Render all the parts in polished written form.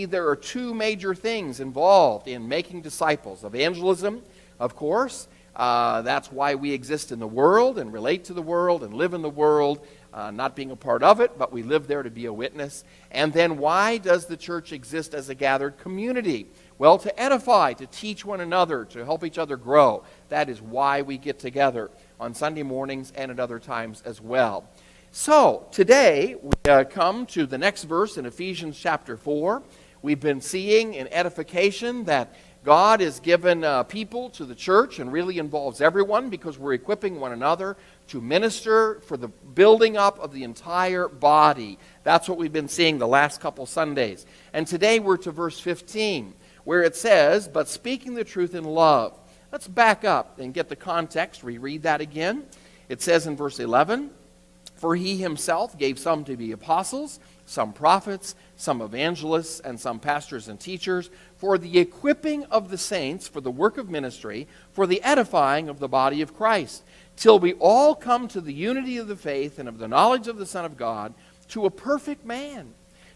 there are two major things involved in making disciples. Evangelism, of course. That's why we exist in the world and relate to the world and live in the world, not being a part of it, but we live there to be a witness. And then why does the church exist as a gathered community? Well, to edify, to teach one another, to help each other grow. That is why we get together on Sunday mornings and at other times as well. So, today we come to the next verse in Ephesians chapter 4. We've been seeing in edification that God has given people to the church and really involves everyone because we're equipping one another to minister for the building up of the entire body. That's what we've been seeing the last couple Sundays. And today we're to verse 15 where it says, "But speaking the truth in love." Let's back up and get the context. Reread that again. It says in verse 11, "For he himself gave some to be apostles, some prophets, some evangelists, and some pastors and teachers, for the equipping of the saints, for the work of ministry, for the edifying of the body of Christ, till we all come to the unity of the faith and of the knowledge of the Son of God, to a perfect man,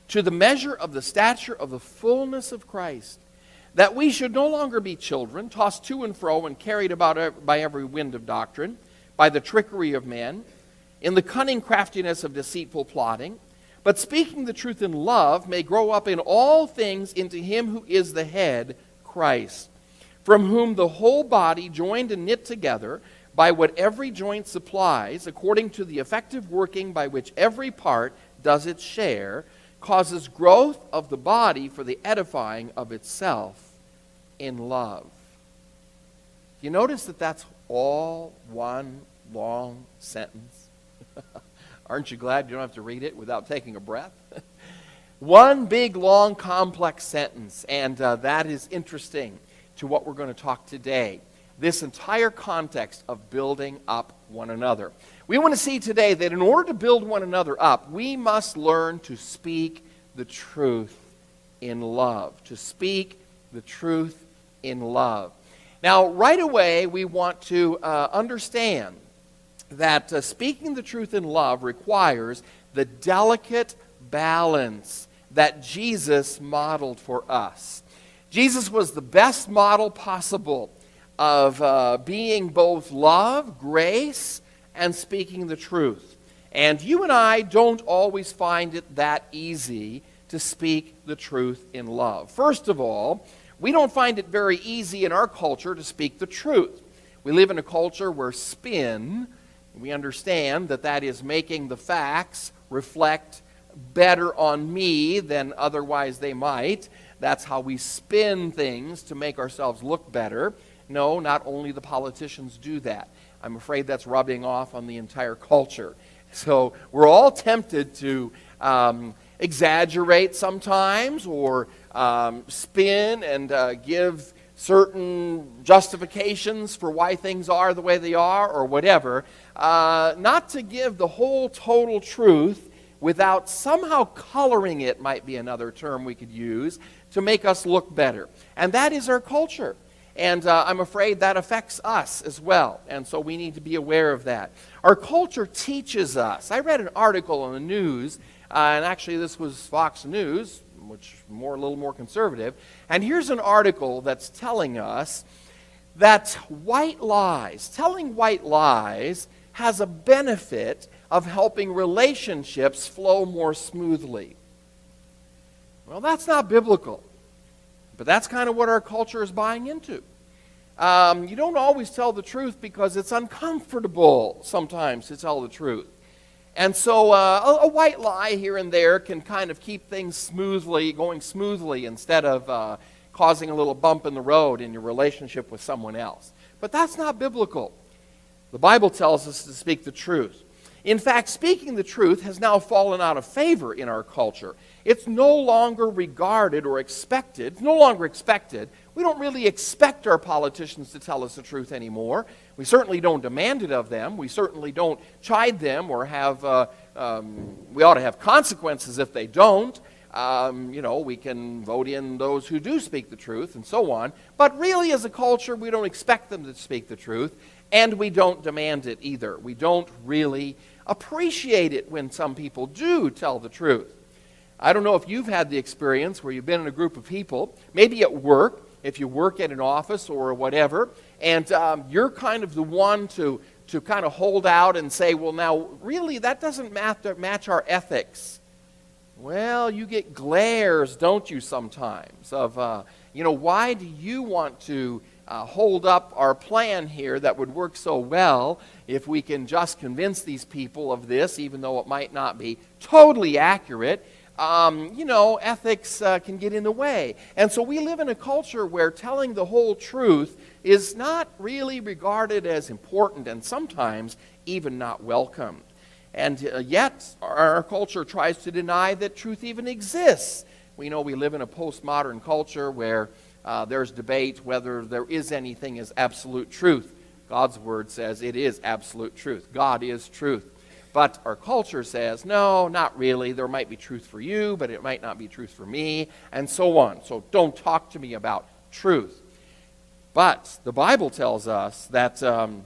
to the measure of the stature of the fullness of Christ, that we should no longer be children, tossed to and fro and carried about by every wind of doctrine, by the trickery of men, in the cunning craftiness of deceitful plotting, but speaking the truth in love may grow up in all things into him who is the head, Christ, from whom the whole body, joined and knit together by what every joint supplies, according to the effective working by which every part does its share, causes growth of the body for the edifying of itself in love." You notice that that's all one long sentence? Aren't you glad you don't have to read it without taking a breath? One big, long, complex sentence, and that is interesting to what we're going to talk today. This entire context of building up one another. We want to see today that in order to build one another up, we must learn to speak the truth in love. To speak the truth in love. Now, right away, we want to understand that speaking the truth in love requires the delicate balance that Jesus modeled for us. Jesus was the best model possible of being both love, grace, and speaking the truth. And you and I don't always find it that easy to speak the truth in love. First of all, we don't find it very easy in our culture to speak the truth. We live in a culture where spin, we understand that that is making the facts reflect better on me than otherwise they might. That's how we spin things to make ourselves look better. No, not only the politicians do that. I'm afraid that's rubbing off on the entire culture. So we're all tempted to exaggerate sometimes or spin and give certain justifications for why things are the way they are or whatever, not to give the whole total truth without somehow coloring it, might be another term we could use, to make us look better. And that is our culture. And I'm afraid that affects us as well. And so we need to be aware of that. Our culture teaches us. I read an article on the news, and actually this was Fox News, which a little more conservative. And here's an article that's telling us that telling white lies has a benefit of helping relationships flow more smoothly. Well, that's not biblical. But that's kind of what our culture is buying into. You don't always tell the truth because it's uncomfortable sometimes to tell the truth. And so a white lie here and there can kind of keep things going smoothly instead of causing a little bump in the road in your relationship with someone else. But that's not biblical. The Bible tells us to speak the truth. In fact, speaking the truth has now fallen out of favor in our culture. It's no longer regarded or expected. It's no longer expected. We don't really expect our politicians to tell us the truth anymore. We certainly don't demand it of them. We certainly don't chide them or have, we ought to have consequences if they don't. We can vote in those who do speak the truth and so on. But really as a culture, we don't expect them to speak the truth, and we don't demand it either. We don't really appreciate it when some people do tell the truth. I don't know if you've had the experience where you've been in a group of people, maybe at work, if you work at an office or whatever, and you're kind of the one to kind of hold out and say, well, now, really, that doesn't match our ethics. Well, you get glares, don't you, sometimes, of, why do you want to hold up our plan here that would work so well if we can just convince these people of this, even though it might not be totally accurate? Ethics can get in the way. And so we live in a culture where telling the whole truth is not really regarded as important and sometimes even not welcomed. And yet our culture tries to deny that truth even exists. We know we live in a postmodern culture where there's debate whether there is anything as absolute truth. God's word says it is absolute truth. God is truth. But our culture says, no, not really. There might be truth for you, but it might not be truth for me, and so on. So don't talk to me about truth. But the Bible tells us that,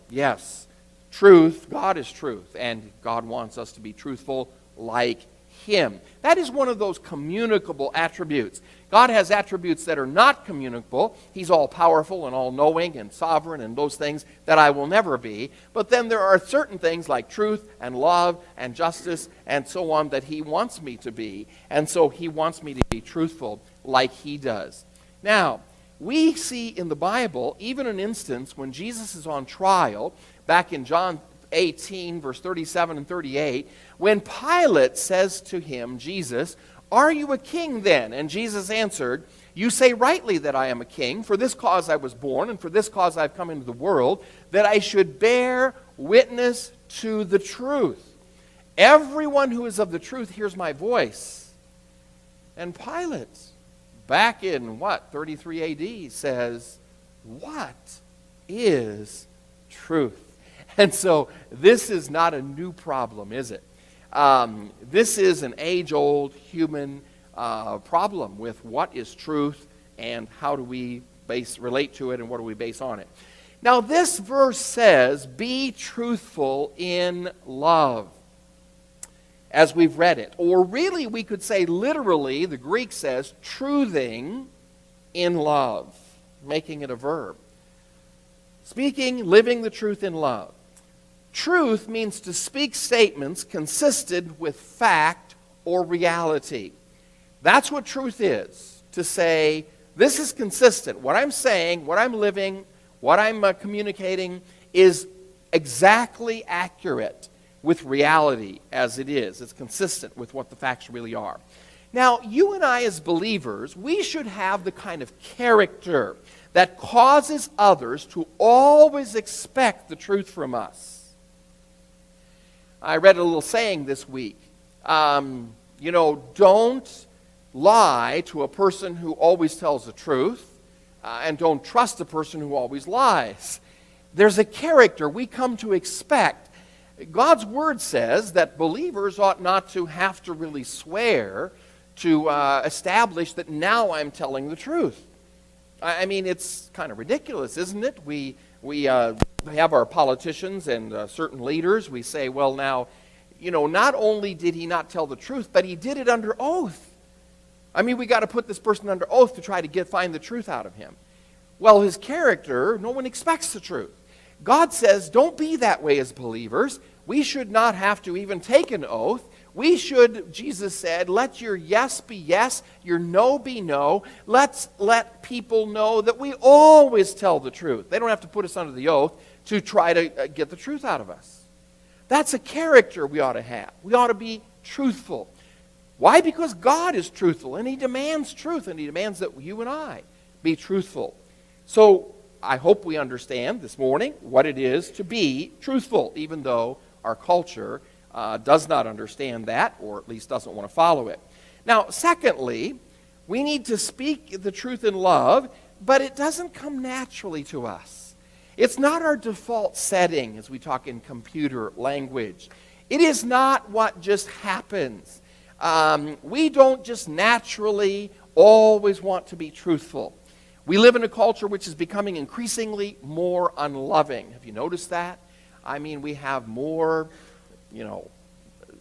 yes, truth, God is truth, and God wants us to be truthful like Him. That is one of those communicable attributes. God has attributes that are not communicable. He's all-powerful and all-knowing and sovereign and those things that I will never be. But then there are certain things like truth and love and justice and so on that He wants me to be. And so He wants me to be truthful like He does. Now, we see in the Bible even an instance when Jesus is on trial, back in John 18, verse 37 and 38, when Pilate says to him, Jesus, "Are you a king then?" And Jesus answered, "You say rightly that I am a king. For this cause I was born, and for this cause I have come into the world, that I should bear witness to the truth. Everyone who is of the truth hears my voice." And Pilate, back in 33 AD, says, "What is truth?" And so this is not a new problem, is it? This is an age-old human problem with what is truth and how do we relate to it and what do we base on it. Now this verse says, be truthful in love, as we've read it. Or really we could say literally, the Greek says, truthing in love, making it a verb. Speaking, living the truth in love. Truth means to speak statements consistent with fact or reality. That's what truth is. To say, this is consistent. What I'm saying, what I'm living, what I'm communicating is exactly accurate with reality as it is. It's consistent with what the facts really are. Now, you and I as believers, we should have the kind of character that causes others to always expect the truth from us. I read a little saying this week. Don't lie to a person who always tells the truth, and don't trust a person who always lies. There's a character we come to expect. God's word says that believers ought not to have to really swear to establish that now I'm telling the truth. I mean, it's kind of ridiculous, isn't it? We have our politicians and certain leaders. We say, well, now, not only did he not tell the truth, but he did it under oath. I mean, we got to put this person under oath to try to find the truth out of him. Well, his character, no one expects the truth. God says, don't be that way as believers. We should not have to even take an oath. We should, Jesus said, let your yes be yes, your no be no. Let's let people know that we always tell the truth. They don't have to put us under the oath to try to get the truth out of us. That's a character we ought to have. We ought to be truthful. Why? Because God is truthful, and He demands truth, and He demands that you and I be truthful. So I hope we understand this morning what it is to be truthful, even though our culture does not understand that, or at least doesn't want to follow it. Now, secondly, we need to speak the truth in love, but it doesn't come naturally to us. It's not our default setting as we talk in computer language. It is not what just happens. We don't just naturally always want to be truthful. We live in a culture which is becoming increasingly more unloving. Have you noticed that? I mean, we have more,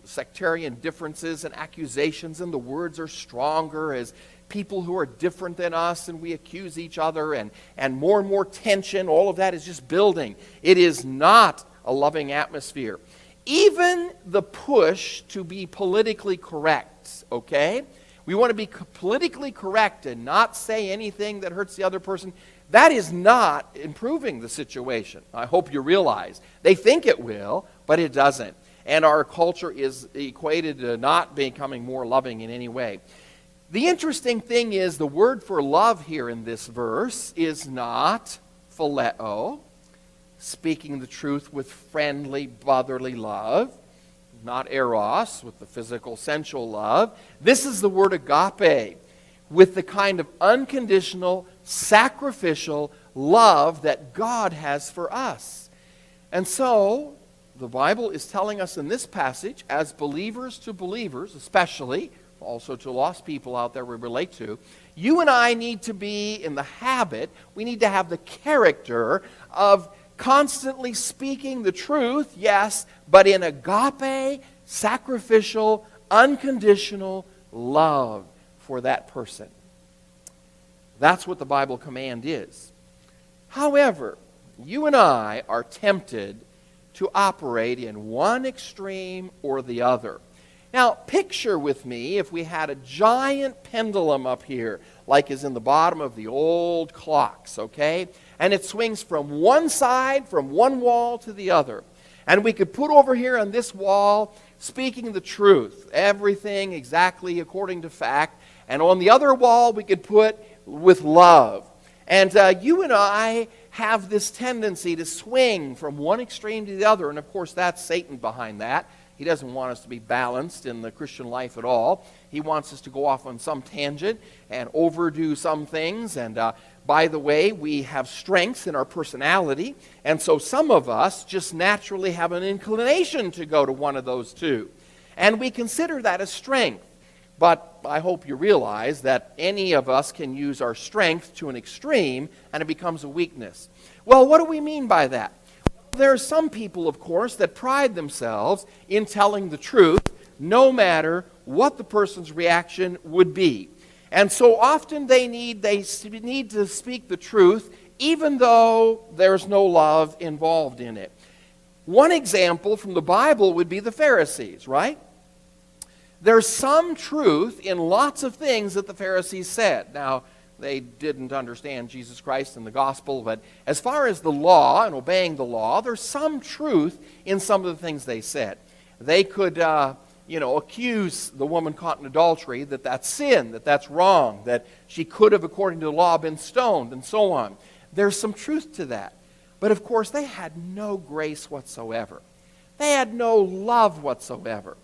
sectarian differences and accusations, and the words are stronger as people who are different than us, and we accuse each other, and more tension. All of that is just building. It is not a loving atmosphere. Even the push to be politically correct, okay? We want to be politically correct and not say anything that hurts the other person. That is not improving the situation. I hope you realize. They think it will, but it doesn't. And our culture is equated to not becoming more loving in any way. The interesting thing is the word for love here in this verse is not phileo, speaking the truth with friendly, brotherly love, not eros, with the physical, sensual love. This is the word agape, with the kind of unconditional, sacrificial love that God has for us. And so, the Bible is telling us in this passage, as believers to believers, especially, also to lost people out there we relate to, you and I need to be in the habit, we need to have the character of constantly speaking the truth, yes, but in agape, sacrificial, unconditional love for that person. That's what the Bible command is. However, you and I are tempted to operate in one extreme or the other. Now, picture with me if we had a giant pendulum up here, like is in the bottom of the old clocks, okay? And it swings from one side, from one wall to the other. And we could put over here on this wall, speaking the truth, everything exactly according to fact. And on the other wall, we could put with love. And you and I have this tendency to swing from one extreme to the other. And of course, that's Satan behind that. He doesn't want us to be balanced in the Christian life at all. He wants us to go off on some tangent and overdo some things. And by the way, we have strengths in our personality. And so some of us just naturally have an inclination to go to one of those two. And we consider that a strength. But I hope you realize that any of us can use our strength to an extreme and it becomes a weakness. Well, what do we mean by that? There are some people, of course, that pride themselves in telling the truth no matter what the person's reaction would be. And so often they need to speak the truth even though there's no love involved in it. One example from the Bible would be the Pharisees, right? There's some truth in lots of things that the Pharisees said. Now, they didn't understand Jesus Christ and the gospel, but as far as the law and obeying the law, there's some truth in some of the things they said. They could, accuse the woman caught in adultery that that's sin, that that's wrong, that she could have, according to the law, been stoned, and so on. There's some truth to that. But of course, they had no grace whatsoever. They had no love whatsoever.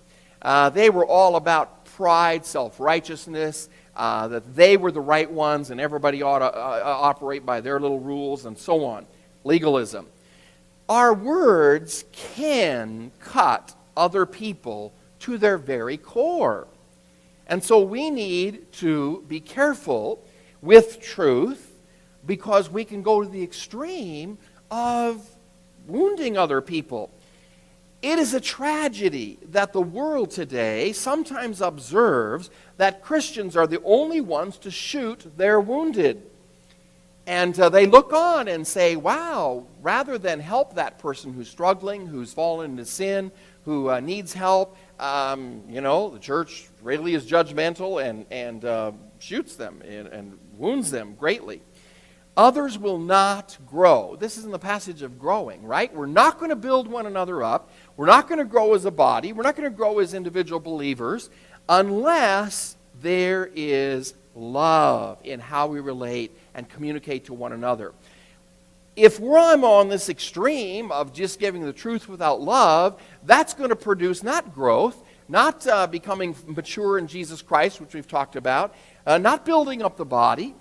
They were all about pride, self-righteousness, that they were the right ones and everybody ought to operate by their little rules and so on. Legalism. Our words can cut other people to their very core. And so we need to be careful with truth because we can go to the extreme of wounding other people. It is a tragedy that the world today sometimes observes that Christians are the only ones to shoot their wounded. And they look on and say, wow, rather than help that person who's struggling, who's fallen into sin, who needs help, the church really is judgmental and shoots them and wounds them greatly. Others will not grow. This is in the passage of growing, right? We're not going to build one another up. We're not going to grow as a body. We're not going to grow as individual believers unless there is love in how we relate and communicate to one another. If I'm on this extreme of just giving the truth without love, that's going to produce not growth, not becoming mature in Jesus Christ, which we've talked about, not building up the body.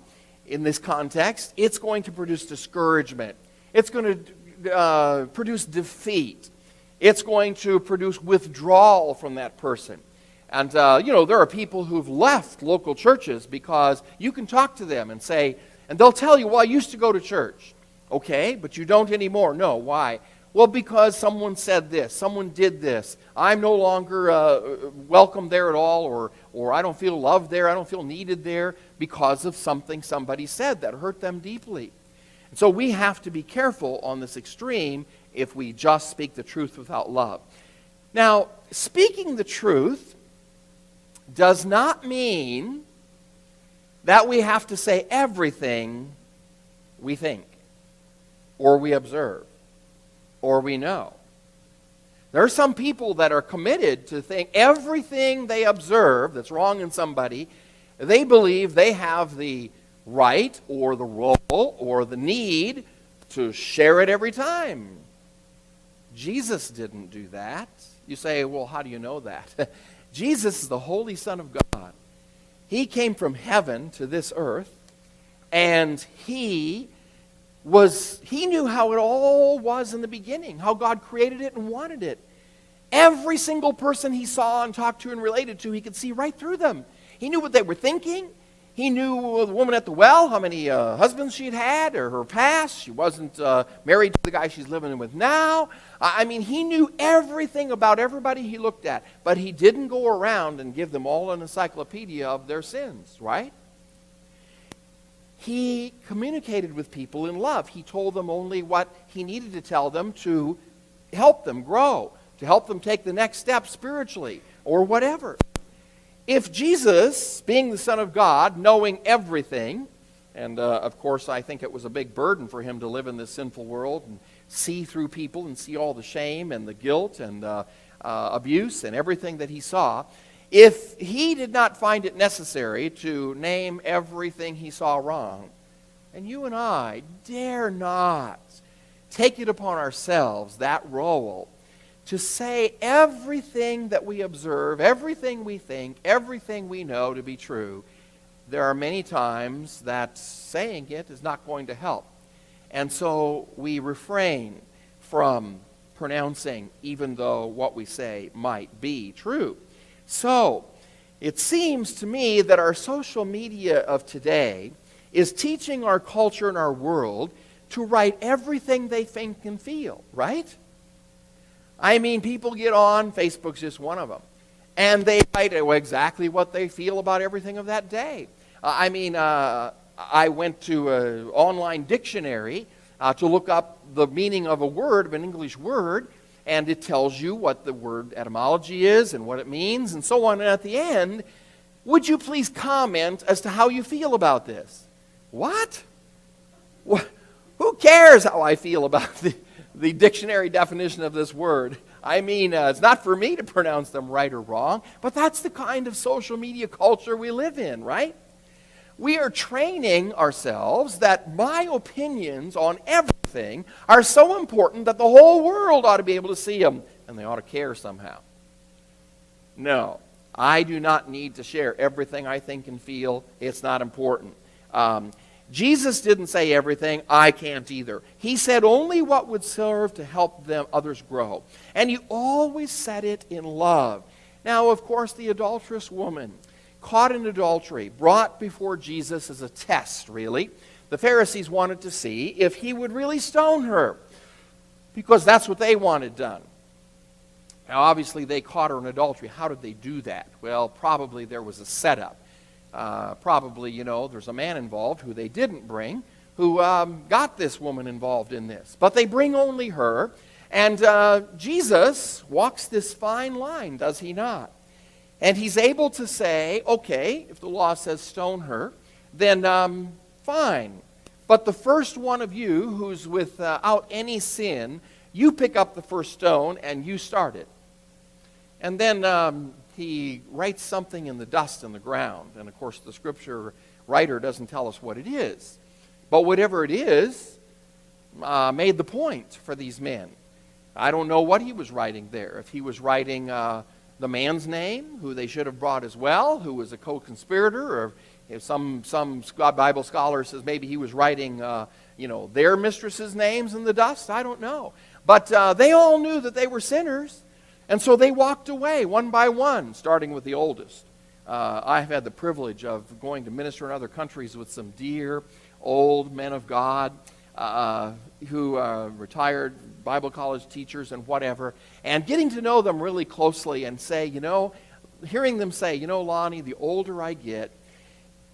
In this context, it's going to produce discouragement. It's going to produce defeat. It's going to produce withdrawal from that person. And, there are people who've left local churches because you can talk to them and say, and they'll tell you, well, I used to go to church. Okay, but you don't anymore. No, why? Well, because someone said this, someone did this, I'm no longer welcome there at all, or I don't feel loved there, I don't feel needed there, because of something somebody said that hurt them deeply. And so we have to be careful on this extreme if we just speak the truth without love. Now, speaking the truth does not mean that we have to say everything we think, or we observe, or we know. There are some people that are committed to think everything they observe that's wrong in somebody, they believe they have the right or the role or the need to share it every time. Jesus didn't do that. You say, well, how do you know that? Jesus is the Holy Son of God. He came from heaven to this earth, and he knew how it all was in the beginning, how God created it and wanted it. Every single person he saw and talked to and related to, he could see right through them. He knew what they were thinking. He knew the woman at the well, how many husbands she'd had, or her past. She wasn't married to the guy she's living with now. I mean, he knew everything about everybody he looked at, but he didn't go around and give them all an encyclopedia of their sins, right? He communicated with people in love. He told them only what he needed to tell them to help them grow, to help them take the next step spiritually, or whatever. If Jesus, being the Son of God, knowing everything, and of course I think it was a big burden for him to live in this sinful world and see through people and see all the shame and the guilt and abuse and everything that he saw, if he did not find it necessary to name everything he saw wrong, and you and I dare not take it upon ourselves, that role, to say everything that we observe, everything we think, everything we know to be true, there are many times that saying it is not going to help. And so we refrain from pronouncing, even though what we say might be true. So it seems to me that our social media of today is teaching our culture and our world to write everything they think and feel, right? I mean, people get on, Facebook's just one of them, and they write exactly what they feel about everything of that day. I went to an online dictionary to look up the meaning of a word, of an English word, and it tells you what the word etymology is and what it means and so on. And at the end, would you please comment as to how you feel about this? What? Who cares how I feel about the dictionary definition of this word? I mean, it's not for me to pronounce them right or wrong, but that's the kind of social media culture we live in, right? We are training ourselves that my opinions on everything are so important that the whole world ought to be able to see them, and they ought to care somehow. No, I do not need to share everything I think and feel. It's not important. Jesus didn't say everything. I can't either. He said only what would serve to help them others grow. And he always said it in love. Now, of course, the adulterous woman, caught in adultery, brought before Jesus as a test, really. The Pharisees wanted to see if he would really stone her, because that's what they wanted done. Now, obviously, they caught her in adultery. How did they do that? Well, probably there was a setup. Probably, there's a man involved who they didn't bring, who got this woman involved in this. But they bring only her, and Jesus walks this fine line, does he not? And he's able to say, okay, if the law says stone her, then fine. But the first one of you who's without any sin, you pick up the first stone and you start it. And then he writes something in the dust in the ground. And of course the scripture writer doesn't tell us what it is. But whatever it is, made the point for these men. I don't know what he was writing there. If he was writing the man's name, who they should have brought as well, who was a co-conspirator, or if some Bible scholar says maybe he was writing their mistresses' names in the dust. I don't know. But they all knew that they were sinners. And so they walked away one by one, starting with the oldest. I've had the privilege of going to minister in other countries with some dear old men of God. retired Bible college teachers and whatever, and getting to know them really closely and say, hearing them say, Lonnie, the older I get,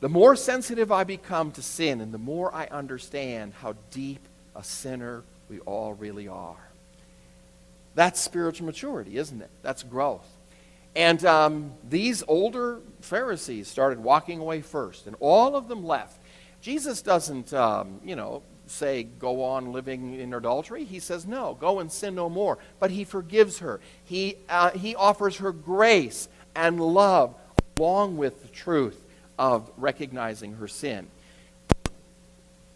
the more sensitive I become to sin, and the more I understand how deep a sinner we all really are. That's spiritual maturity, isn't it? That's growth. And these older Pharisees started walking away first, and all of them left. Jesus doesn't, say, go on living in adultery. He says, no, go and sin no more. But he forgives her. He offers her grace and love along with the truth of recognizing her sin.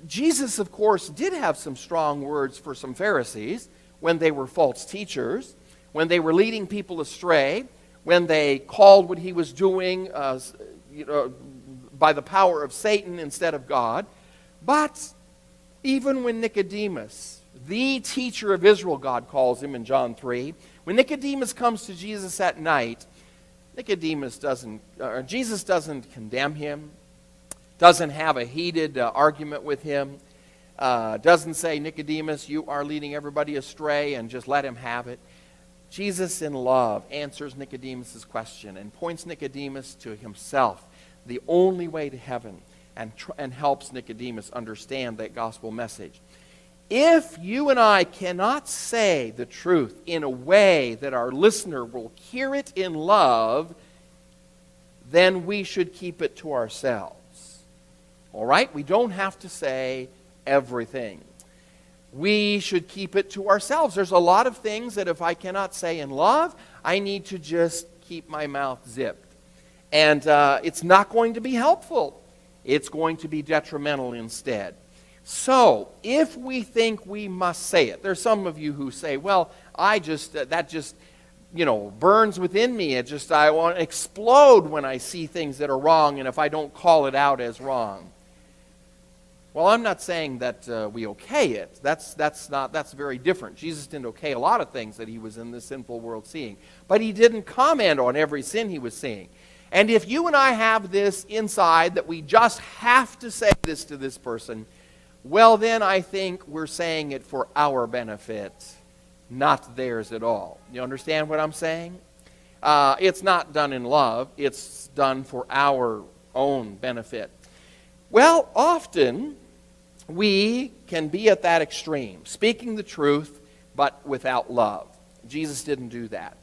Jesus, of course, did have some strong words for some Pharisees when they were false teachers, when they were leading people astray, when they called what he was doing by the power of Satan instead of God. But even when Nicodemus, the teacher of Israel, God calls him in John 3, when Nicodemus comes to Jesus at night, Jesus doesn't condemn him, doesn't have a heated argument with him, doesn't say, Nicodemus, you are leading everybody astray, and just let him have it. Jesus, in love, answers Nicodemus' question and points Nicodemus to himself, the only way to heaven, and helps Nicodemus understand that gospel message. If you and I cannot say the truth in a way that our listener will hear it in love, then we should keep it to ourselves. All right? We don't have to say everything. We should keep it to ourselves. There's a lot of things that if I cannot say in love, I need to just keep my mouth zipped. And it's not going to be helpful. It's going to be detrimental instead. So, if we think we must say it, there's some of you who say, well, that just burns within me. I want to explode when I see things that are wrong, and if I don't call it out as wrong. Well, I'm not saying that we okay it. That's very different. Jesus didn't okay a lot of things that he was in this sinful world seeing. But he didn't comment on every sin he was seeing. And if you and I have this inside that we just have to say this to this person, well, then I think we're saying it for our benefit, not theirs at all. You understand what I'm saying? It's not done in love. It's done for our own benefit. Well, often we can be at that extreme, speaking the truth, but without love. Jesus didn't do that.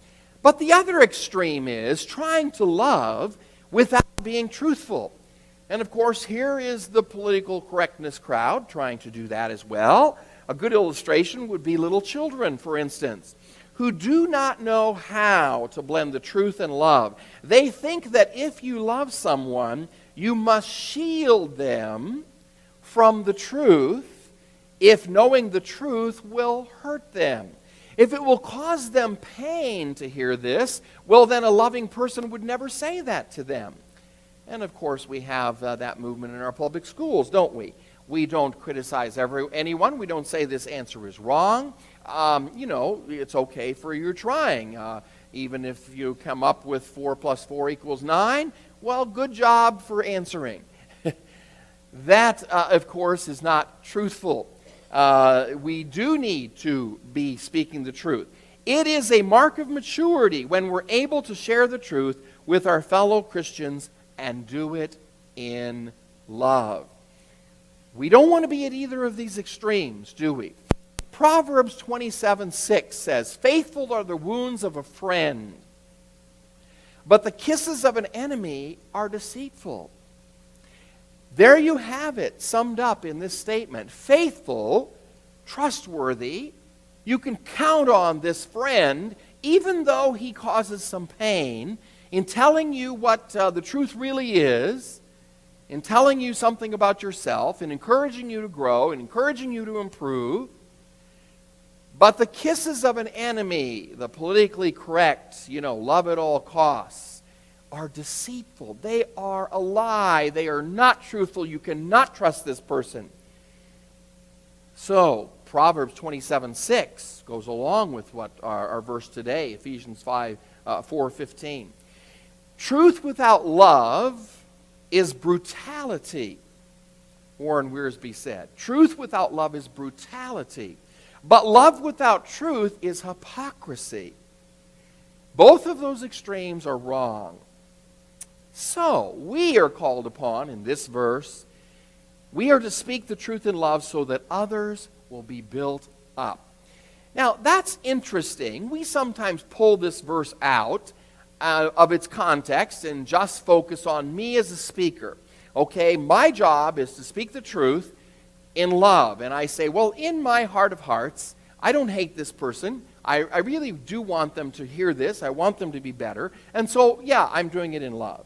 But the other extreme is trying to love without being truthful. And of course, here is the political correctness crowd trying to do that as well. A good illustration would be little children, for instance, who do not know how to blend the truth and love. They think that if you love someone, you must shield them from the truth if knowing the truth will hurt them. If it will cause them pain to hear this, well, then a loving person would never say that to them. And of course, we have that movement in our public schools, don't we? We don't criticize anyone. We don't say this answer is wrong. It's okay for you trying. Even if you come up with 4 + 4 = 9, well, good job for answering. That, of course, is not truthful. We do need to be speaking the truth. It is a mark of maturity when we're able to share the truth with our fellow Christians and do it in love. We don't want to be at either of these extremes, do we? Proverbs 27:6 says, "Faithful are the wounds of a friend, but the kisses of an enemy are deceitful." There you have it, summed up in this statement. Faithful, trustworthy, you can count on this friend, even though he causes some pain, in telling you what the truth really is, in telling you something about yourself, in encouraging you to grow, in encouraging you to improve. But the kisses of an enemy, the politically correct, love at all costs, are deceitful. They are a lie. They are not truthful. You cannot trust this person. So, Proverbs 27:6 goes along with what our verse today, Ephesians 4:15. Truth without love is brutality. Warren Wiersbe said. Truth without love is brutality, but love without truth is hypocrisy. Both of those extremes are wrong. So, we are called upon in this verse, we are to speak the truth in love so that others will be built up. Now, that's interesting. We sometimes pull this verse out of its context and just focus on me as a speaker. Okay, my job is to speak the truth in love. And I say, well, in my heart of hearts, I don't hate this person. I really do want them to hear this. I want them to be better. And so, yeah, I'm doing it in love.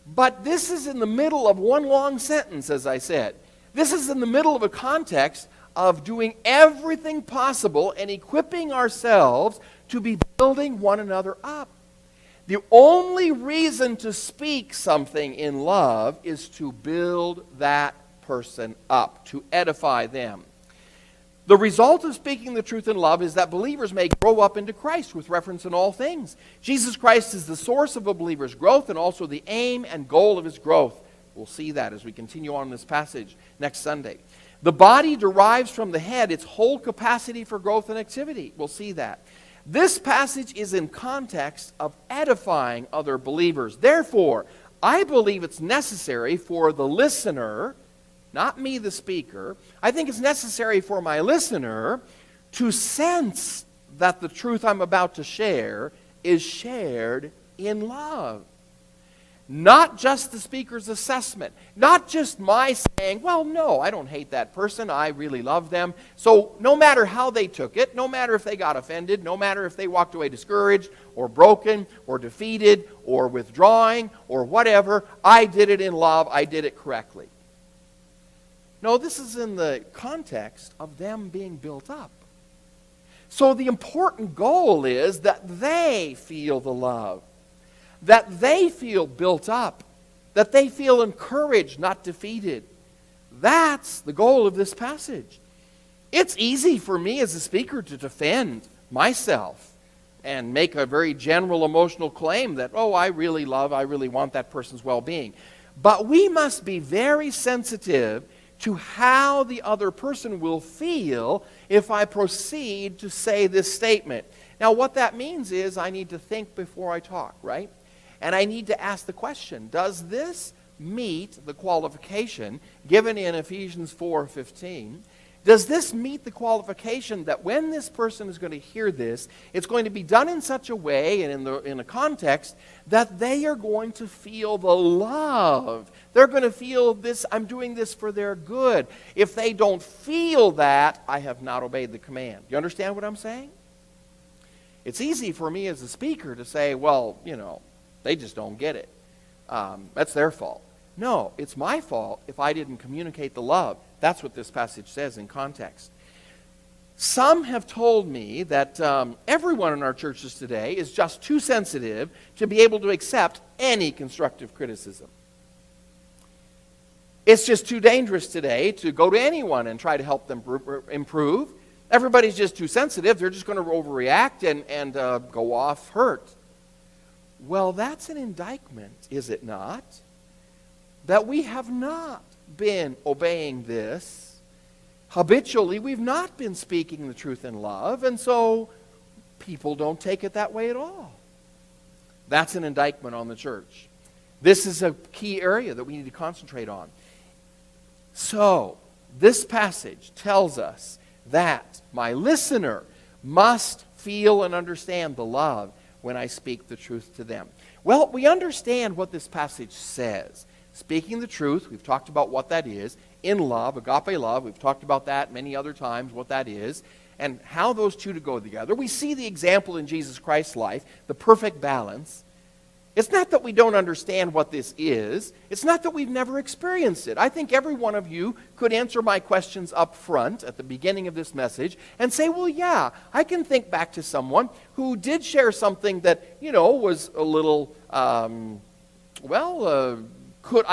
But this is in the middle of one long sentence, as I said. This is in the middle of a context of doing everything possible and equipping ourselves to be building one another up. The only reason to speak something in love is to build that person up, to edify them. The result of speaking the truth in love is that believers may grow up into Christ with reference in all things. Jesus Christ is the source of a believer's growth and also the aim and goal of his growth. We'll see that as we continue on this passage next Sunday. The body derives from the head its whole capacity for growth and activity. We'll see that. This passage is in context of edifying other believers. Therefore, I believe it's necessary for the listener, not me the speaker, I think it's necessary for my listener to sense that the truth I'm about to share is shared in love. Not just the speaker's assessment. Not just my saying, well, no, I don't hate that person. I really love them. So no matter how they took it, no matter if they got offended, no matter if they walked away discouraged or broken or defeated or withdrawing or whatever, I did it in love. I did it correctly. No, this is in the context of them being built up. So the important goal is that they feel the love. That they feel built up, that they feel encouraged, not defeated. That's the goal of this passage. It's easy for me as a speaker to defend myself and make a very general emotional claim that, oh, I really want that person's well-being. But we must be very sensitive to how the other person will feel if I proceed to say this statement. Now, what that means is I need to think before I talk, right? And I need to ask the question, does this meet the qualification given in Ephesians 4:15? Does this meet the qualification that when this person is going to hear this, it's going to be done in such a way and in a context that they are going to feel the love. They're going to feel this, I'm doing this for their good. If they don't feel that, I have not obeyed the command. You understand what I'm saying? It's easy for me as a speaker to say, well, they just don't get it. That's their fault. No, it's my fault if I didn't communicate the love. That's what this passage says in context. Some have told me that everyone in our churches today is just too sensitive to be able to accept any constructive criticism. It's just too dangerous today to go to anyone and try to help them improve. Everybody's just too sensitive. They're just going to overreact and go off hurt. Well, that's an indictment, is it not? That we have not been obeying this. Habitually, we've not been speaking the truth in love, and so people don't take it that way at all. That's an indictment on the church. This is a key area that we need to concentrate on. So, this passage tells us that my listener must feel and understand the love when I speak the truth to them. Well, we understand what this passage says. Speaking the truth, we've talked about what that is. In love, agape love, we've talked about that many other times, what that is, and how those two to go together. We see the example in Jesus Christ's life, the perfect balance. It's not that we don't understand what this is. It's not that we've never experienced it. I think every one of you could answer my questions up front at the beginning of this message and say, well, yeah, I can think back to someone who did share something that, was a little, I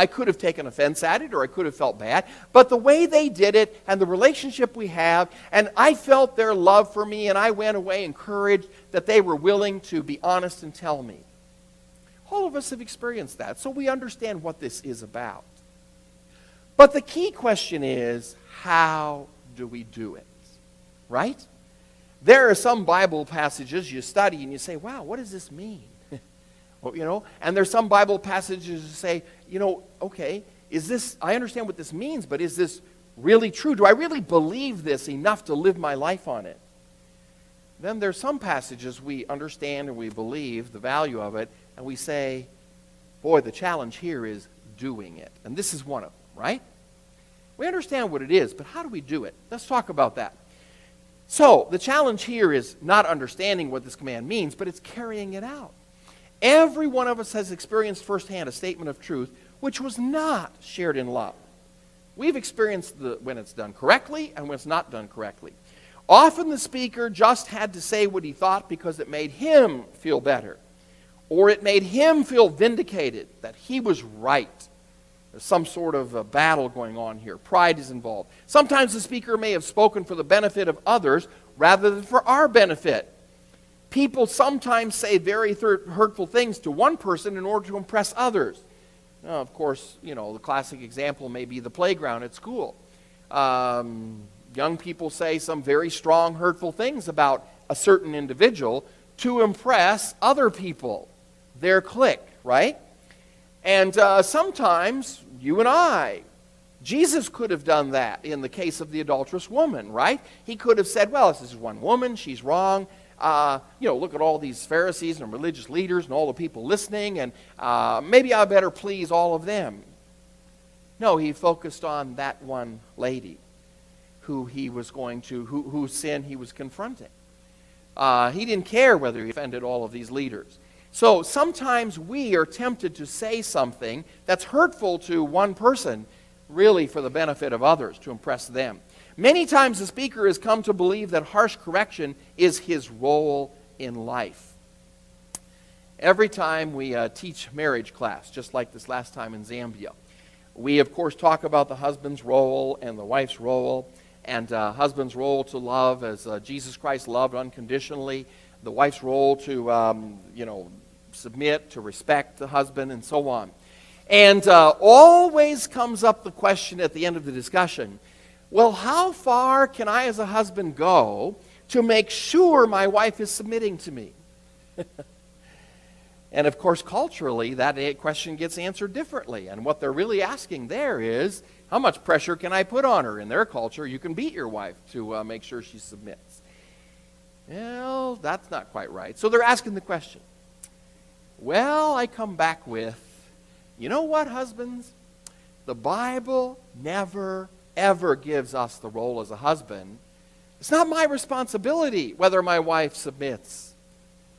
could have taken offense at it or I could have felt bad. But the way they did it and the relationship we have, and I felt their love for me and I went away encouraged that they were willing to be honest and tell me. All of us have experienced that, so we understand what this is about. But the key question is, how do we do it? Right? There are some Bible passages you study and you say, wow, what does this mean? Well, and there's some Bible passages you say, okay, I understand what this means, but is this really true? Do I really believe this enough to live my life on it? Then there's some passages we understand and we believe the value of it, and we say, boy, the challenge here is doing it. And this is one of them, right? We understand what it is, but how do we do it? Let's talk about that. So, the challenge here is not understanding what this command means, but it's carrying it out. Every one of us has experienced firsthand a statement of truth which was not shared in love. We've experienced when it's done correctly and when it's not done correctly. Often the speaker just had to say what he thought because it made him feel better, or it made him feel vindicated that he was right. There's some sort of a battle going on here. Pride is involved. Sometimes the speaker may have spoken for the benefit of others rather than for our benefit. People sometimes say very hurtful things to one person in order to impress others. Now, of course, the classic example may be the playground at school. Young people say some very strong, hurtful things about a certain individual to impress other people, their clique, right? And sometimes you and I, Jesus could have done that in the case of the adulterous woman, right? He could have said, well, this is one woman, she's wrong. Look at all these Pharisees and religious leaders and all the people listening, and maybe I better please all of them. No, he focused on that one lady whose sin he was confronting. He didn't care whether he offended all of these leaders. So sometimes we are tempted to say something that's hurtful to one person, really for the benefit of others, to impress them. Many times the speaker has come to believe that harsh correction is his role in life. Every time we teach marriage class, just like this last time in Zambia, we of course talk about the husband's role and the wife's role, and husband's role to love as Jesus Christ loved unconditionally, the wife's role to submit, to respect the husband, and so on. And always comes up the question at the end of the discussion, well, how far can I as a husband go to make sure my wife is submitting to me? And of course, culturally, that question gets answered differently. And what they're really asking there is, how much pressure can I put on her? In their culture, you can beat your wife to make sure she submits. Well, that's not quite right. So they're asking the question. Well, I come back with, you know what, husbands? The Bible never, ever gives us the role as a husband. It's not my responsibility whether my wife submits.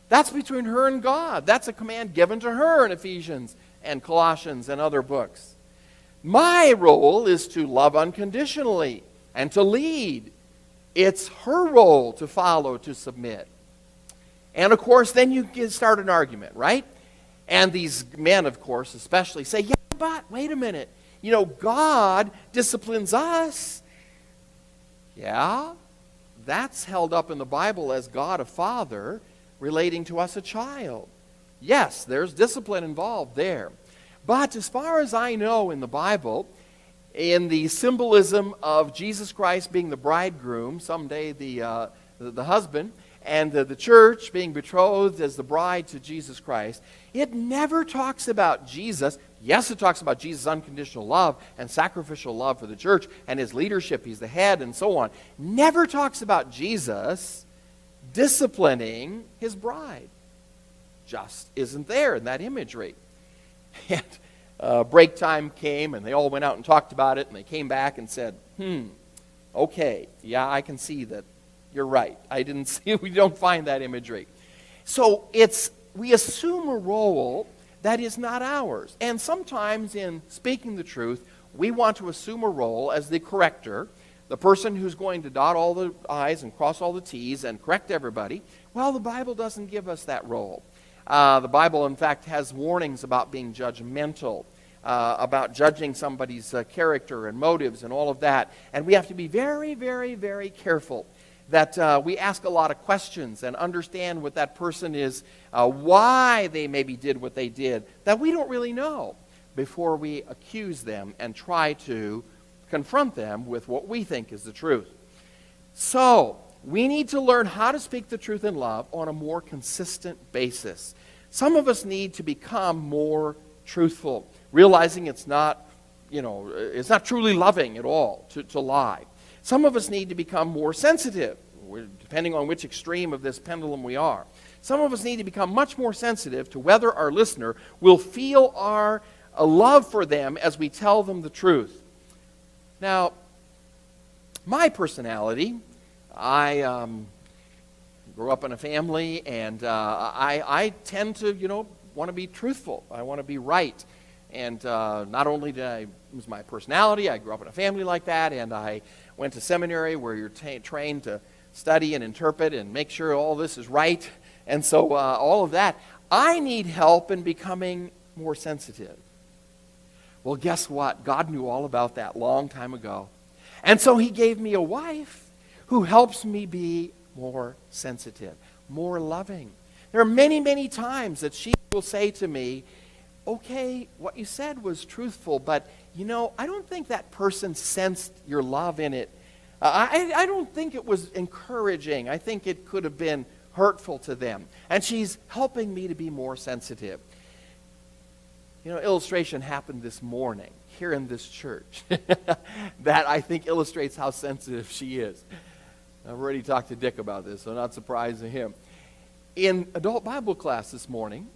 That's between her and God. That's a command given to her in Ephesians and Colossians and other books. My role is to love unconditionally and to lead. It's her role to follow, to submit. And of course, then you start an argument, right? And these men, of course, especially say, yeah, but wait a minute. God disciplines us. Yeah, that's held up in the Bible as God a father relating to us a child. Yes, there's discipline involved there. But as far as I know in the Bible, in the symbolism of Jesus Christ being the bridegroom, someday the husband, and the church being betrothed as the bride to Jesus Christ, it never talks about Jesus. Yes, it talks about Jesus' unconditional love and sacrificial love for the church and his leadership. He's the head and so on. Never talks about Jesus disciplining his bride. Just isn't there in that imagery. And break time came and they all went out and talked about it, and they came back and said, okay, yeah, I can see that. You're right. We don't find that imagery. So we assume a role that is not ours. And sometimes in speaking the truth, we want to assume a role as the corrector, the person who's going to dot all the I's and cross all the T's and correct everybody. Well, the Bible doesn't give us that role. The Bible, in fact, has warnings about being judgmental, about judging somebody's character and motives and all of that. And we have to be very, very, very careful that we ask a lot of questions and understand what that person is, why they maybe did what they did, that we don't really know, before we accuse them and try to confront them with what we think is the truth. So, we need to learn how to speak the truth in love on a more consistent basis. Some of us need to become more truthful, realizing it's not truly loving at all to lie. Some of us need to become more sensitive, depending on which extreme of this pendulum we are. Some of us need to become much more sensitive to whether our listener will feel our love for them as we tell them the truth. Now, my personality, I grew up in a family, and I tend to, want to be truthful. I want to be right. And not only was my personality, I grew up in a family like that, and I went to seminary where you're trained to study and interpret and make sure all this is right. And so all of that, I need help in becoming more sensitive. Well, guess what? God knew all about that long time ago. And so he gave me a wife who helps me be more sensitive, more loving. There are many, many times that she will say to me, okay, what you said was truthful, but, I don't think that person sensed your love in it. I don't think it was encouraging. I think it could have been hurtful to them. And she's helping me to be more sensitive. Illustration happened this morning here in this church that I think illustrates how sensitive she is. I've already talked to Dick about this, so not surprised to him. In adult Bible class this morning,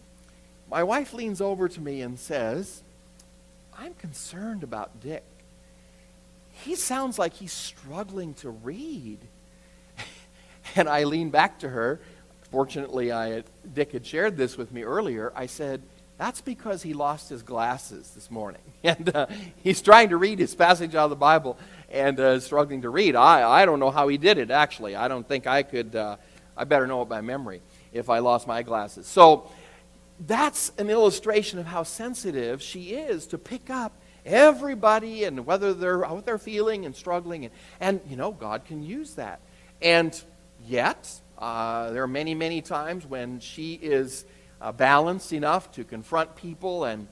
my wife leans over to me and says, I'm concerned about Dick. He sounds like he's struggling to read. And I leaned back to her. Fortunately, Dick had shared this with me earlier. I said, that's because he lost his glasses this morning. And he's trying to read his passage out of the Bible and struggling to read. I don't know how he did it, actually. I don't think I could. I better know it by memory if I lost my glasses. So that's an illustration of how sensitive she is to pick up everybody and what they're feeling and struggling. And God can use that. And yet, there are many, many times when she is balanced enough to confront people. And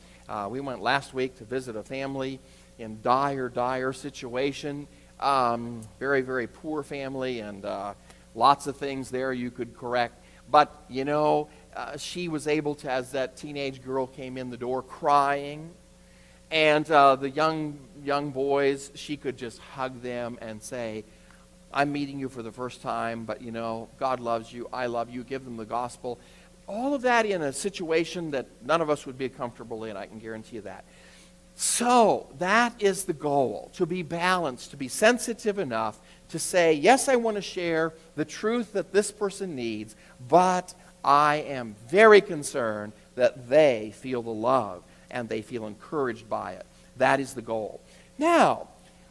we went last week to visit a family in dire situation. Very, very poor family, and lots of things there you could correct. But, she was able to, as that teenage girl came in the door crying, and the young boys, she could just hug them and say, I'm meeting you for the first time, but God loves you, I love you, give them the gospel. All of that in a situation that none of us would be comfortable in, I can guarantee you that. So that is the goal, to be balanced, to be sensitive enough to say, yes, I want to share the truth that this person needs, but I am very concerned that they feel the love and they feel encouraged by it. That is the goal. Now,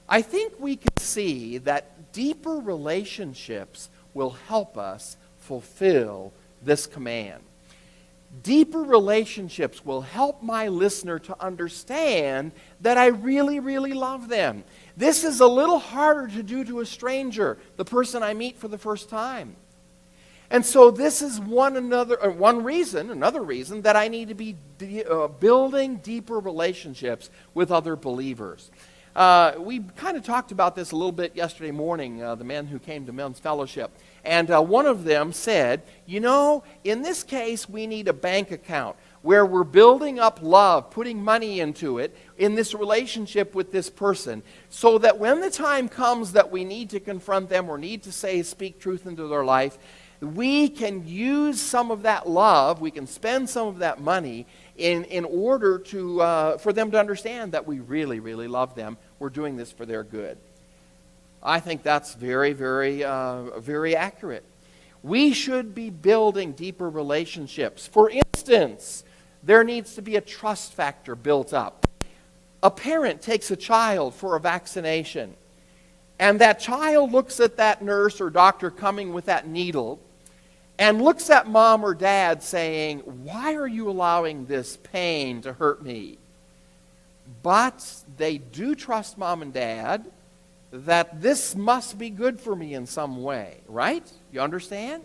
I think we can see that deeper relationships will help us fulfill this command. Deeper relationships will help my listener to understand that I really, really love them. This is a little harder to do to a stranger, the person I meet for the first time. And so this is another reason that I need to be building deeper relationships with other believers. We kind of talked about this a little bit yesterday morning, the men who came to men's fellowship. And one of them said, in this case, we need a bank account where we're building up love, putting money into it in this relationship with this person, so that when the time comes that we need to confront them or need to speak truth into their life, we can use some of that love, we can spend some of that money in order to for them to understand that we really, really love them. We're doing this for their good. I think that's very, very, very accurate. We should be building deeper relationships. For instance, there needs to be a trust factor built up. A parent takes a child for a vaccination, and that child looks at that nurse or doctor coming with that needle and looks at mom or dad saying, why are you allowing this pain to hurt me? But they do trust mom and dad that this must be good for me in some way, right? You understand?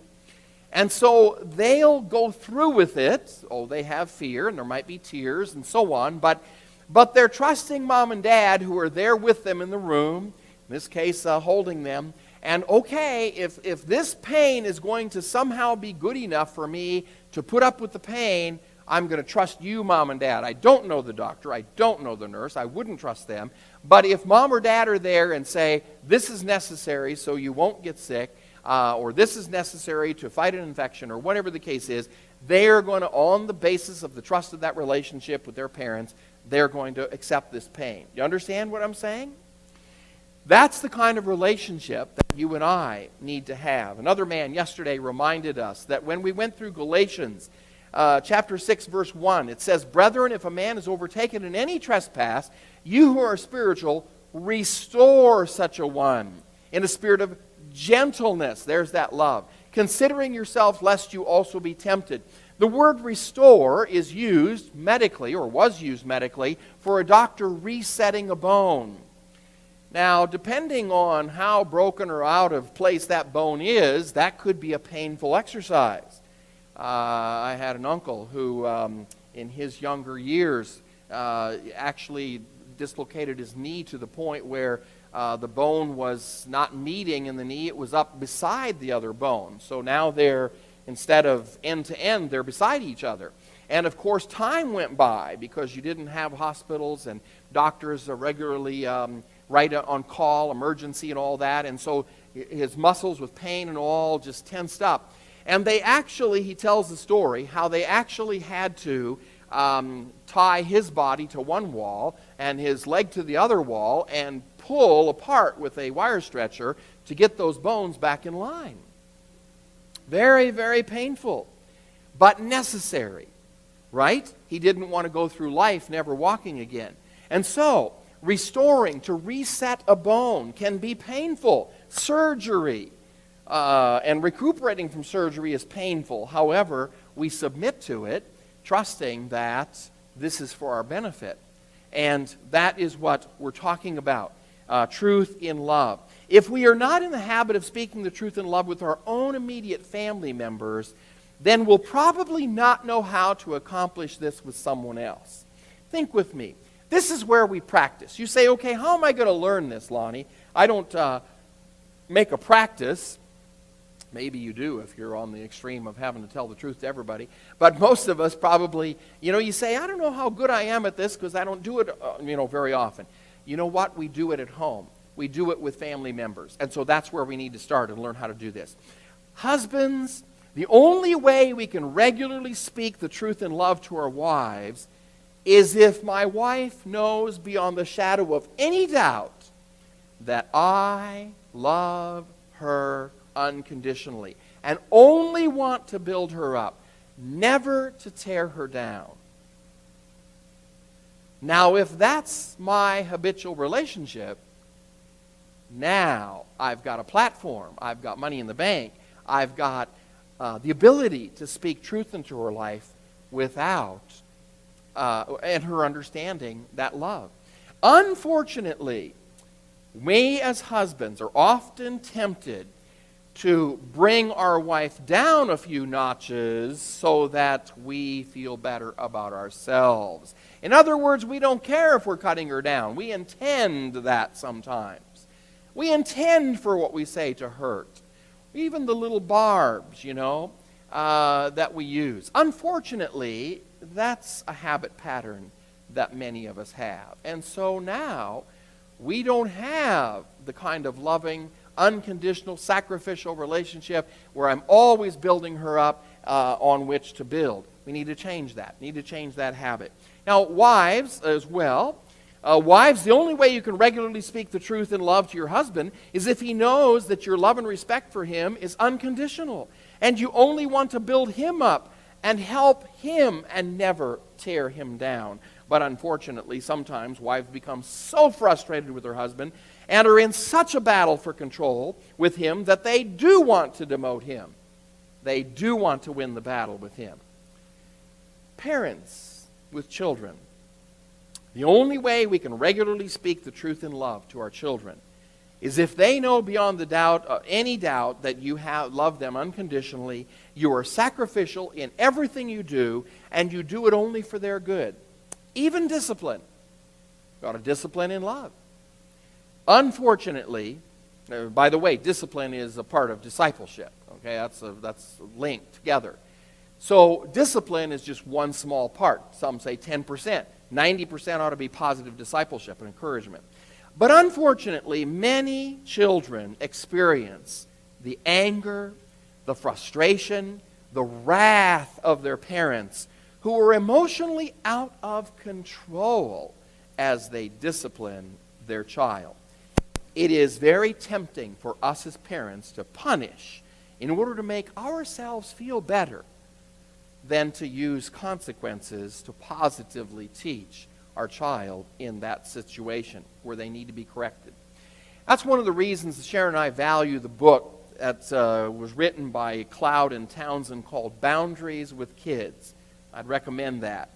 And so they'll go through with it. Oh, they have fear, and there might be tears and so on, but but they're trusting mom and dad who are there with them in the room, in this case holding them. And okay, if this pain is going to somehow be good enough for me to put up with the pain, I'm going to trust you, mom and dad. I don't know the doctor. I don't know the nurse. I wouldn't trust them. But if mom or dad are there and say, this is necessary so you won't get sick, or this is necessary to fight an infection, or whatever the case is, they're going to, on the basis of the trust of that relationship with their parents, they're going to accept this pain. You understand what I'm saying? That's the kind of relationship that you and I need to have. Another man yesterday reminded us that when we went through Galatians chapter 6, verse 1, it says, "Brethren, if a man is overtaken in any trespass, you who are spiritual, restore such a one in a spirit of gentleness." There's that love. "Considering yourselves, lest you also be tempted." The word restore is used medically, or was used medically, for a doctor resetting a bone. Now, depending on how broken or out of place that bone is, that could be a painful exercise. I had an uncle who, in his younger years, actually dislocated his knee to the point where the bone was not meeting in the knee, it was up beside the other bone. So now they're, instead of end to end, they're beside each other. And of course, time went by because you didn't have hospitals and doctors are regularly right on call, emergency and all that. And so his muscles with pain and all just tensed up. And they actually, he tells the story, how they actually had to tie his body to one wall and his leg to the other wall and pull apart with a wire stretcher to get those bones back in line. Very, very painful, but necessary, right? He didn't want to go through life never walking again. And so, restoring, to reset a bone can be painful. Surgery and recuperating from surgery is painful. However, we submit to it, trusting that this is for our benefit. And that is what we're talking about, truth in love. If we are not in the habit of speaking the truth in love with our own immediate family members, then we'll probably not know how to accomplish this with someone else. Think with me. This is where we practice. You say, okay, how am I going to learn this, Lonnie? I don't make a practice. Maybe you do if you're on the extreme of having to tell the truth to everybody. But most of us probably, you say, I don't know how good I am at this because I don't do it, very often. You know what? We do it at home. We do it with family members. And so that's where we need to start and learn how to do this. Husbands, the only way we can regularly speak the truth in love to our wives is if my wife knows beyond the shadow of any doubt that I love her unconditionally and only want to build her up, never to tear her down. Now, if that's my habitual relationship, now I've got a platform, I've got money in the bank, I've got the ability to speak truth into her life without and her understanding that love. Unfortunately, we as husbands are often tempted to bring our wife down a few notches so that we feel better about ourselves. In other words, we don't care if we're cutting her down. We intend that sometimes. We intend for what we say to hurt. Even the little barbs, that we use. Unfortunately, that's a habit pattern that many of us have. And so now, we don't have the kind of loving, unconditional, sacrificial relationship where I'm always building her up on which to build. We need to change that. We need to change that habit. Now, wives as well. Wives, the only way you can regularly speak the truth in love to your husband is if he knows that your love and respect for him is unconditional. And you only want to build him up and help him and never tear him down. But unfortunately, sometimes wives become so frustrated with their husband and are in such a battle for control with him that they do want to demote him. They do want to win the battle with him. Parents with children. The only way we can regularly speak the truth in love to our children is if they know beyond the doubt, any doubt, that you love them unconditionally, you are sacrificial in everything you do, and you do it only for their good. Even discipline. We ought to discipline in love. Unfortunately, by the way, discipline is a part of discipleship. Okay, that's linked together. So discipline is just one small part. Some say 10%. 90% ought to be positive discipleship and encouragement. But unfortunately, many children experience the anger, the frustration, the wrath of their parents who are emotionally out of control as they discipline their child. It is very tempting for us as parents to punish in order to make ourselves feel better than to use consequences to positively teach our child in that situation where they need to be corrected. That's one of the reasons that Sharon and I value the book that was written by Cloud and Townsend called Boundaries with Kids. I'd recommend that.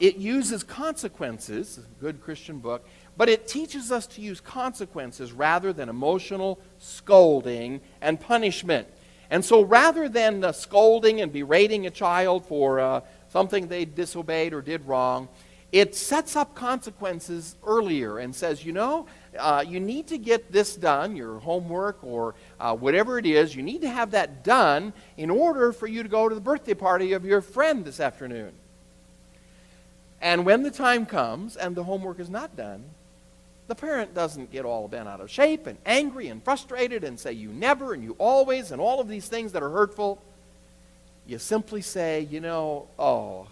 It uses consequences, a good Christian book, but it teaches us to use consequences rather than emotional scolding and punishment. And so rather than scolding and berating a child for something they disobeyed or did wrong, it sets up consequences earlier and says, you need to get this done, your homework or whatever it is, you need to have that done in order for you to go to the birthday party of your friend this afternoon. And when the time comes and the homework is not done, the parent doesn't get all bent out of shape and angry and frustrated and say you never and you always and all of these things that are hurtful. You simply say, oh,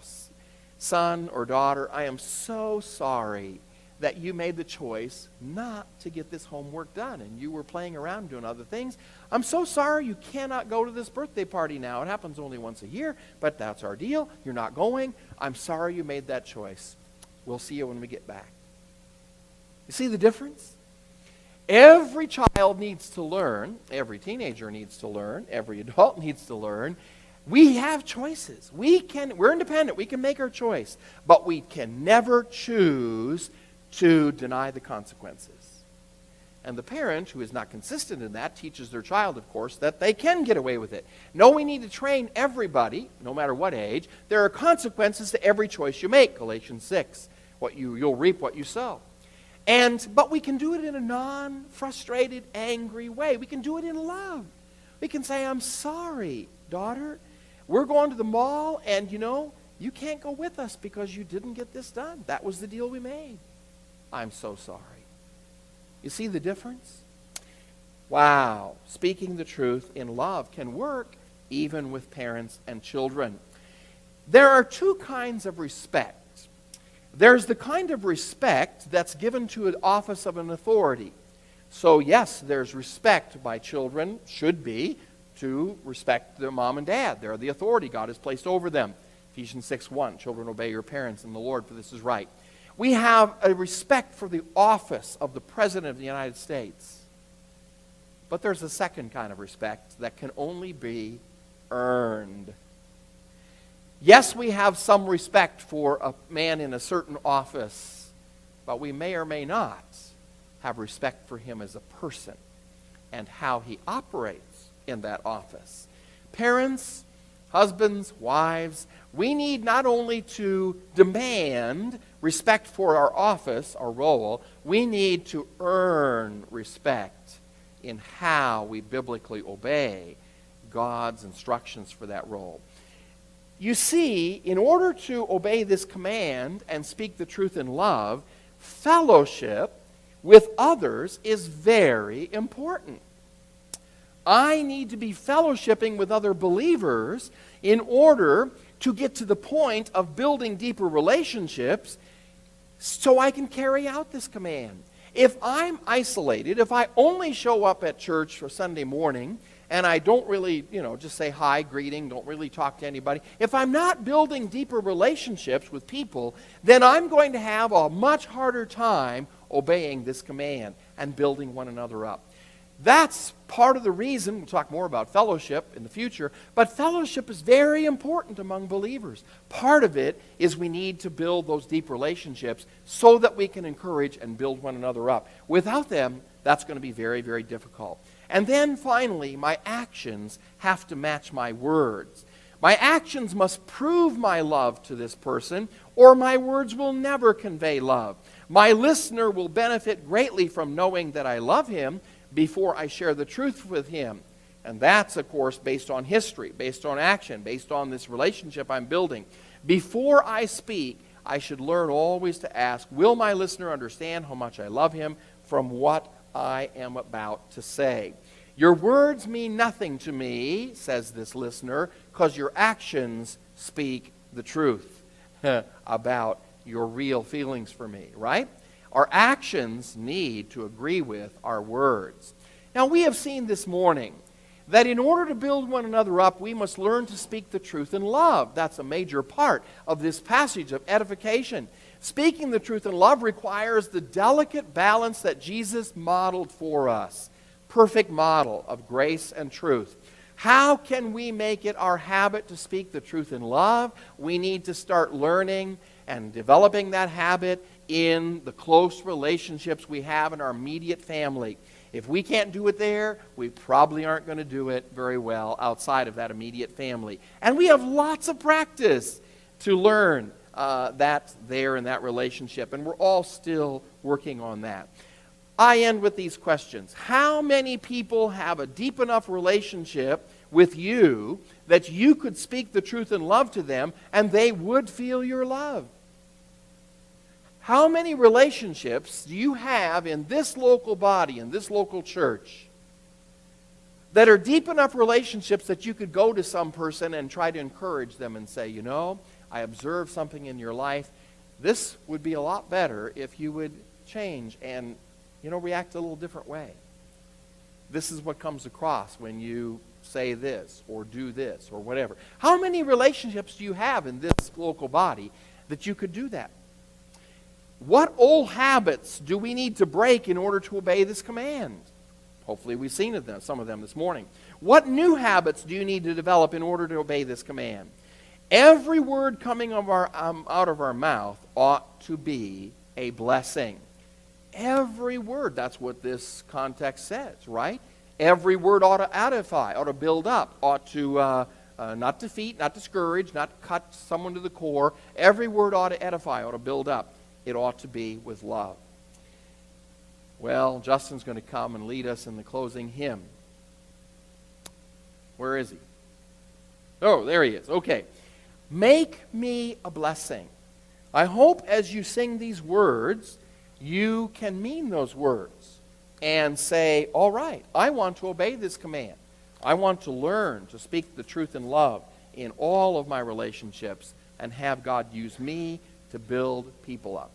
son or daughter, I am so sorry that you made the choice not to get this homework done and you were playing around doing other things. I'm so sorry you cannot go to this birthday party now. It happens only once a year, but that's our deal. You're not going. I'm sorry you made that choice. We'll see you when we get back. You see the difference? Every child needs to learn, every teenager needs to learn, every adult needs to learn. We have choices. We're independent. We can make our choice. But we can never choose to deny the consequences. And the parent who is not consistent in that teaches their child, of course, that they can get away with it. No, we need to train everybody, no matter what age. There are consequences to every choice you make. Galatians 6, you'll reap what you sow. But we can do it in a non-frustrated, angry way. We can do it in love. We can say, I'm sorry, daughter. We're going to the mall, and you can't go with us because you didn't get this done. That was the deal we made. I'm so sorry. You see the difference? Wow. Speaking the truth in love can work even with parents and children. There are two kinds of respect. There's the kind of respect that's given to an office of an authority. So yes, there's respect by children, should be, to respect their mom and dad. They're the authority God has placed over them. Ephesians 6:1, children obey your parents in the Lord, for this is right. We have a respect for the office of the President of the United States. But there's a second kind of respect that can only be earned. Yes, we have some respect for a man in a certain office, but we may or may not have respect for him as a person and how he operates in that office. Parents, husbands, wives, we need not only to demand respect for our office, our role, we need to earn respect in how we biblically obey God's instructions for that role. You see, in order to obey this command and speak the truth in love, fellowship with others is very important. I need to be fellowshipping with other believers in order to get to the point of building deeper relationships so I can carry out this command. If I'm isolated, if I only show up at church for Sunday morning and I don't really, just say hi, greeting, don't really talk to anybody, if I'm not building deeper relationships with people, then I'm going to have a much harder time obeying this command and building one another up. That's part of the reason, we'll talk more about fellowship in the future, but fellowship is very important among believers. Part of it is we need to build those deep relationships so that we can encourage and build one another up. Without them, that's going to be very, very difficult. And then finally, my actions have to match my words. My actions must prove my love to this person, or my words will never convey love. My listener will benefit greatly from knowing that I love him before I share the truth with him. And that's, of course, based on history, based on action, based on this relationship I'm building. Before I speak, I should learn always to ask, will my listener understand how much I love him from what I am about to say? Your words mean nothing to me, says this listener, because your actions speak the truth about your real feelings for me, right? Our actions need to agree with our words. Now, we have seen this morning that in order to build one another up, we must learn to speak the truth in love. That's a major part of this passage of edification. Speaking the truth in love requires the delicate balance that Jesus modeled for us. Perfect model of grace and truth. How can we make it our habit to speak the truth in love? We need to start learning and developing that habit in the close relationships we have in our immediate family. If we can't do it there, we probably aren't going to do it very well outside of that immediate family. And we have lots of practice to learn that there in that relationship. And we're all still working on that. I end with these questions. How many people have a deep enough relationship with you that you could speak the truth in love to them and they would feel your love? How many relationships do you have in this local body, in this local church, that are deep enough relationships that you could go to some person and try to encourage them and say, you know, I observed something in your life. This would be a lot better if you would change and, react a little different way. This is what comes across when you say this or do this or whatever. How many relationships do you have in this local body that you could do that? What old habits do we need to break in order to obey this command? Hopefully we've seen some of them this morning. What new habits do you need to develop in order to obey this command? Every word coming out of our mouth ought to be a blessing. Every word. That's what this context says, right? Every word ought to edify, ought to build up, ought to not defeat, not discourage, not cut someone to the core. Every word ought to edify, ought to build up. It ought to be with love. Well, Justin's going to come and lead us in the closing hymn. Where is he? Oh, there he is. Okay. Make me a blessing. I hope as you sing these words, you can mean those words and say, all right, I want to obey this command. I want to learn to speak the truth in love in all of my relationships and have God use me to build people up.